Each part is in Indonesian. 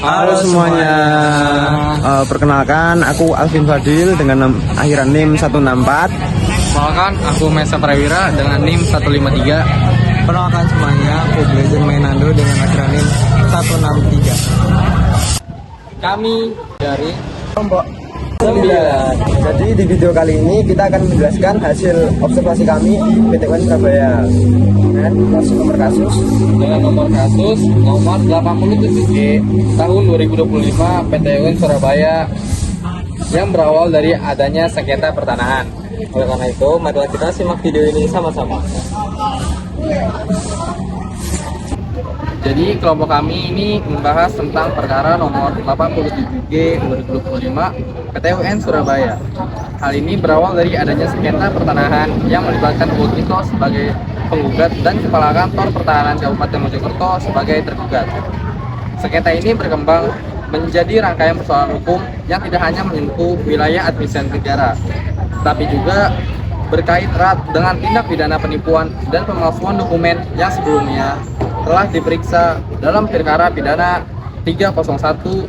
Halo semuanya. Perkenalkan, aku Alvin Fadil dengan akhiran NIM 164. Perkenalkan, aku Mesa Prawira dengan NIM 153. Perkenalkan semuanya, aku Blazer Mainando dengan akhiran NIM 163. Kami dari Kelompok 9. Jadi di video kali ini kita akan menjelaskan hasil observasi kami PTUN Surabaya dengan nomor kasus nomor 87G tahun 2025 PTUN Surabaya yang berawal dari adanya sengketa pertanahan. Oleh karena itu, marilah kita simak video ini sama-sama. Jadi kelompok kami ini membahas tentang perkara nomor 87G 2025 PTUN Surabaya. Hal ini berawal dari adanya sengketa pertanahan yang melibatkan Wogito sebagai penggugat dan Kepala Kantor Pertahanan Kabupaten Mojokerto sebagai tergugat. Sengketa ini berkembang menjadi rangkaian persoalan hukum yang tidak hanya menyentuh wilayah administrasi negara, tapi juga berkait erat dengan tindak pidana penipuan dan pemalsuan dokumen yang sebelumnya telah diperiksa dalam perkara pidana 301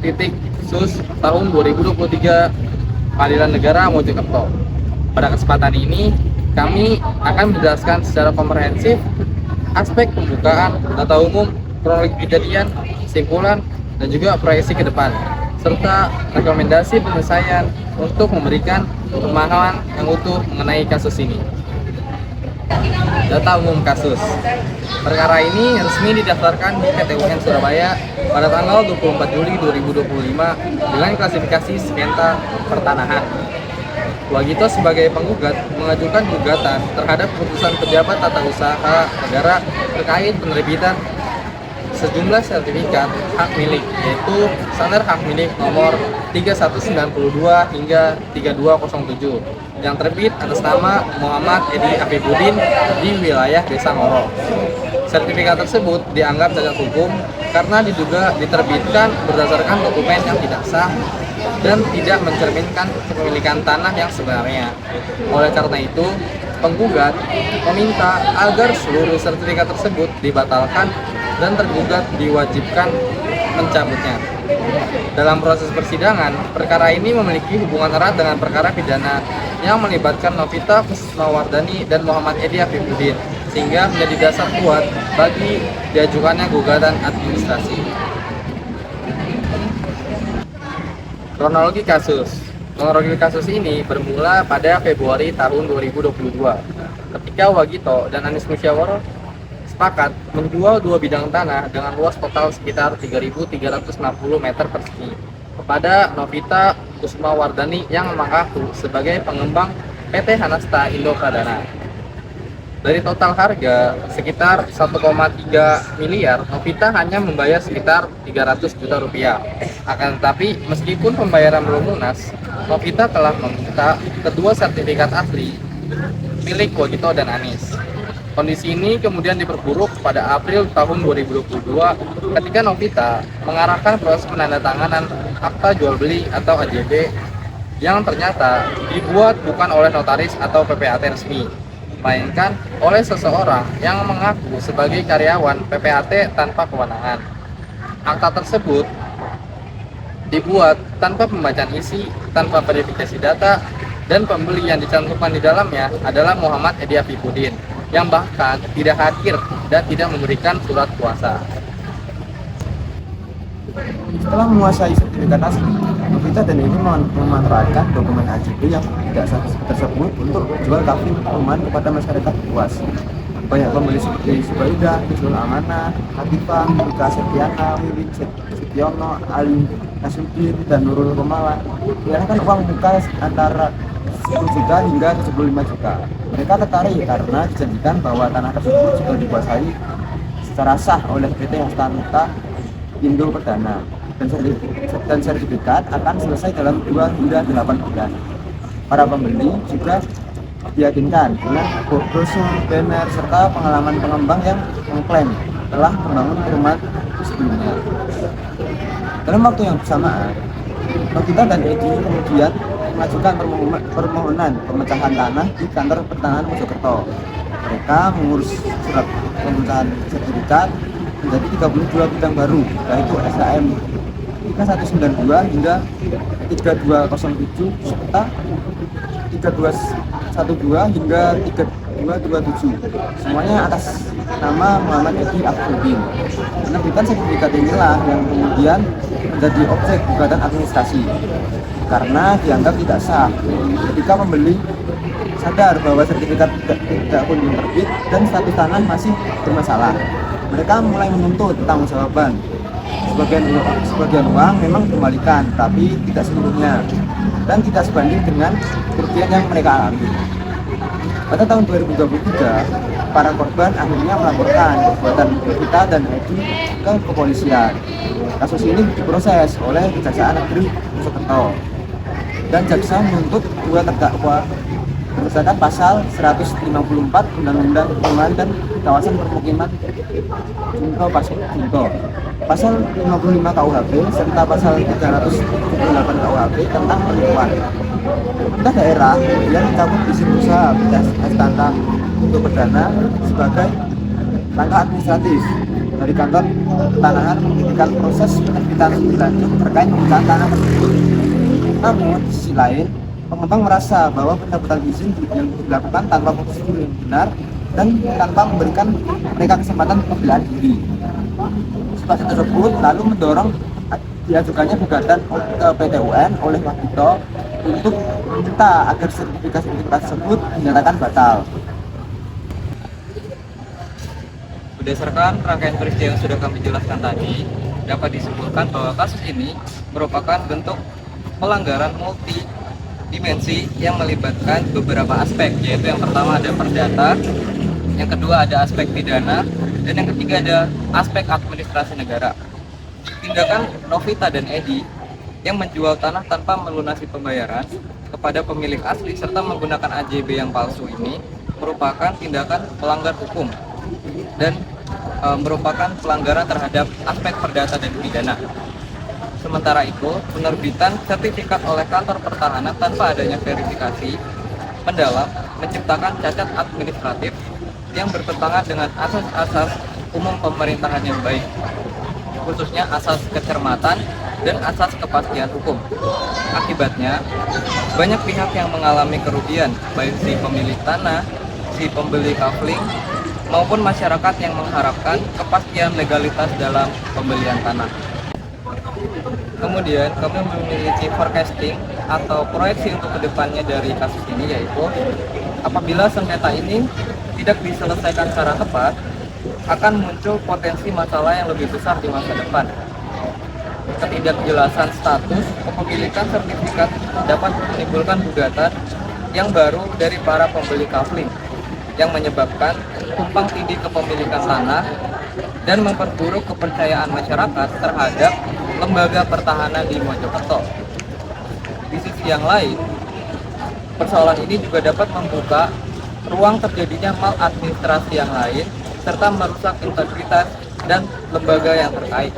titik sus tahun 2023 Pengadilan Negara Mojokerto. Pada kesempatan ini, kami akan menjelaskan secara komprehensif aspek pembukaan, data umum, kronologi kejadian, kesimpulan, dan juga proyeksi ke depan, serta rekomendasi penyelesaian untuk memberikan pemahaman yang utuh mengenai kasus ini. Data umum kasus. Perkara ini resmi didaftarkan di PTUN Surabaya pada tanggal 24 Juli 2025 dengan klasifikasi sengketa pertanahan. Wagito sebagai penggugat mengajukan gugatan terhadap keputusan pejabat tata usaha negara terkait penerbitan sejumlah sertifikat hak milik, yaitu standar hak milik nomor 3192 hingga 3207 yang terbit atas nama Muhammad Edi Afifuddin di wilayah Desa Ngoro. Sertifikat tersebut dianggap cacat hukum karena diduga diterbitkan berdasarkan dokumen yang tidak sah dan tidak mencerminkan kepemilikan tanah yang sebenarnya. Oleh karena itu, penggugat meminta agar seluruh sertifikat tersebut dibatalkan dan tergugat diwajibkan mencabutnya. Dalam proses persidangan, perkara ini memiliki hubungan erat dengan perkara pidana yang melibatkan Novita Kusmawardani dan Muhammad Edi Afifuddin, sehingga menjadi dasar kuat bagi diajukannya gugatan administrasi. Kronologi kasus. Kronologi kasus ini bermula pada Februari tahun 2022, ketika Wagito dan Anis Musyawaro sepakat menjual dua bidang tanah dengan luas total sekitar 3.360 meter persegi kepada Novita Kusmawardani yang mengaku sebagai pengembang PT Hanasta Indo Pradana. Dari total harga sekitar 1,3 miliar, Novita hanya membayar sekitar 300 juta rupiah. Akan tetapi, meskipun pembayaran belum lunas, Novita telah meminta kedua sertifikat asli milik Wagito dan Anis. Kondisi ini kemudian diperburuk pada April tahun 2022 ketika Novita mengarahkan proses penandatanganan akta jual beli atau AJB yang ternyata dibuat bukan oleh notaris atau PPAT resmi, melainkan oleh seseorang yang mengaku sebagai karyawan PPAT tanpa kewenangan. Akta tersebut dibuat tanpa pembacaan isi, tanpa verifikasi data, dan pembeli yang dicantumkan di dalamnya adalah Muhammad Edi Afifuddin, yang bahkan tidak hadir dan tidak memberikan surat kuasa. Setelah menguasai sertifikat asli, Novita dan ini memanfaatkan dokumen AJB yang tidak sah tersebut untuk jual kafling perumahan kepada masyarakat luas. Banyak pembeli seperti Subaidah, Nurul Amanah, Hatifah, Rika Setiana, Wiwin Setiono, Ali Nasudin, dan Nurul Komala dikenakan uang muka antara 10 juta hingga 75 juta. Mereka tertarik karena dijanjikan bahwa tanah tersebut sudah dikuasai secara sah oleh PT Hanasta Indo Perdana dan sertifikat akan selesai dalam 2 hingga 8 bulan. Para pembeli juga diyakinkan dengan brosur, banner, serta pengalaman pengembang yang mengklaim telah membangun rumah sebelumnya. Dalam waktu yang bersamaan, Novita dan Edi kemudian mengajukan permohonan pemecahan tanah di kantor pertanahan Mojokerto. Mereka mengurus surat pemecahan sertifikat menjadi 32 bidang baru, yaitu SHM 3192 hingga 3207 serta 3212 hingga 3227, semuanya atas nama Muhammad Edi Afrodin. Penerbitan sertifikat inilah yang kemudian menjadi objek gugatan administrasi karena dianggap tidak sah ketika pembeli sadar bahwa sertifikat tidak kunjung terbit dan status tanah masih bermasalah. Mereka mulai menuntut pertanggungjawaban. Sebagian uang memang dikembalikan, tapi tidak seluruhnya dan tidak sebanding dengan kerugian yang mereka alami. Pada tahun 2023, para korban akhirnya melaporkan perbuatan Novita dan Edi ke kepolisian. Kasus ini diproses oleh Kejaksaan Negeri Mojokerto dan jaksa menuntut dua terdakwa berdasarkan pasal 154 Undang-Undang Perumahan dan Kawasan Permukiman Junto Junto, pasal 55 KUHP serta pasal 378 KUHP tentang penipuan. Pemerintah daerah kemudian mencabut izin usaha PTS Tanah untuk perdana sebagai langkah administratif dari kantor pertanahan menghentikan proses penerbitan lebih lanjut terkait pengusahaan tanah tersebut. Namun di sisi lain, pengembang merasa bahwa pencabutan izin yang dilakukan tanpa prosedur yang benar dan tanpa memberikan mereka kesempatan pembelaan diri. Situasi tersebut lalu mendorong diajukannya gugatan ke PT UN oleh Wagito untuk meminta agar sertifikat tersebut dinyatakan batal. Berdasarkan rangkaian peristiwa yang sudah kami jelaskan tadi, dapat disimpulkan bahwa kasus ini merupakan bentuk pelanggaran multidimensi yang melibatkan beberapa aspek, yaitu yang pertama ada perdata, yang kedua ada aspek pidana, dan yang ketiga ada aspek administrasi negara. Tindakan Novita dan Edi yang menjual tanah tanpa melunasi pembayaran kepada pemilik asli serta menggunakan AJB yang palsu ini merupakan tindakan pelanggar hukum dan merupakan pelanggaran terhadap aspek perdata dan pidana. Sementara itu, penerbitan sertifikat oleh kantor pertahanan tanpa adanya verifikasi mendalam menciptakan cacat administratif yang bertentangan dengan asas-asas umum pemerintahan yang baik, khususnya asas kecermatan dan asas kepastian hukum. Akibatnya, banyak pihak yang mengalami kerugian, baik si pemilik tanah, si pembeli kafling, maupun masyarakat yang mengharapkan kepastian legalitas dalam pembelian tanah. Kemudian, kami memiliki forecasting atau proyeksi untuk kedepannya dari kasus ini, yaitu apabila sengketa ini tidak diselesaikan secara tepat, akan muncul potensi masalah yang lebih besar di masa depan. Ketidakjelasan status kepemilikan sertifikat dapat menimbulkan gugatan yang baru dari para pembeli kafling yang menyebabkan tumpang tindih kepemilikan tanah dan memperburuk kepercayaan masyarakat terhadap lembaga pertahanan di Mojokerto. Di sisi yang lain, persoalan ini juga dapat membuka ruang terjadinya maladministrasi yang lain serta merusak integritas dan lembaga yang terkait.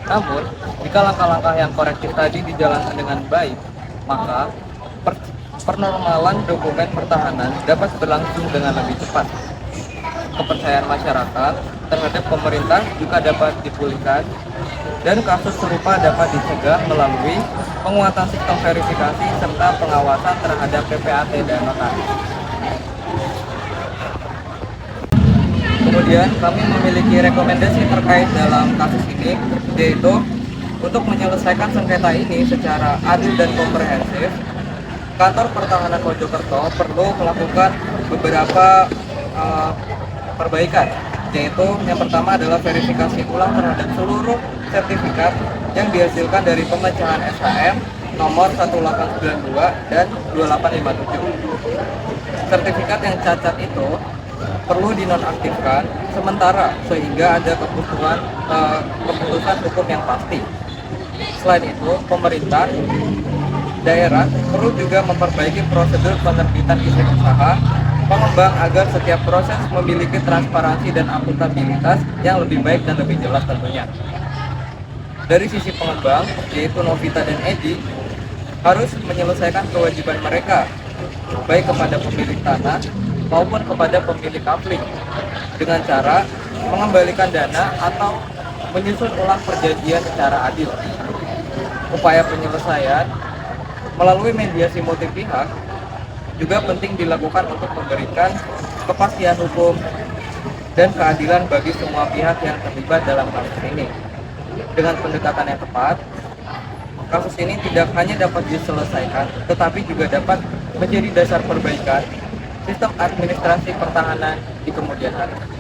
Namun, jika langkah-langkah yang korektif tadi dijalankan dengan baik, maka penormalan dokumen pertahanan dapat berlangsung dengan lebih cepat. Kepercayaan masyarakat terhadap pemerintah juga dapat dipulihkan dan kasus serupa dapat dicegah melalui penguatan sistem verifikasi serta pengawasan terhadap PPAT dan notaris. Kemudian kami memiliki rekomendasi terkait dalam kasus ini, yaitu untuk menyelesaikan sengketa ini secara adil dan komprehensif, kantor pertahanan Mojokerto perlu melakukan beberapa perbaikan, yaitu yang pertama adalah verifikasi ulang terhadap seluruh sertifikat yang dihasilkan dari pemecahan SHM nomor 1892 dan 2857. Sertifikat yang cacat itu perlu dinonaktifkan sementara sehingga ada keputusan hukum yang pasti. Selain itu, pemerintah daerah perlu juga memperbaiki prosedur penerbitan izin usaha pengembang agar setiap proses memiliki transparansi dan akuntabilitas yang lebih baik dan lebih jelas tentunya. Dari sisi pengembang, yaitu Novita dan Edi, harus menyelesaikan kewajiban mereka baik kepada pemilik tanah maupun kepada pemilik kafling dengan cara mengembalikan dana atau menyusun ulang perjanjian secara adil. Upaya penyelesaian melalui mediasi multi pihak juga penting dilakukan untuk memberikan kepastian hukum dan keadilan bagi semua pihak yang terlibat dalam kasus ini. Dengan pendekatan yang tepat, kasus ini tidak hanya dapat diselesaikan, tetapi juga dapat menjadi dasar perbaikan sistem administrasi pertahanan di kemudian hari.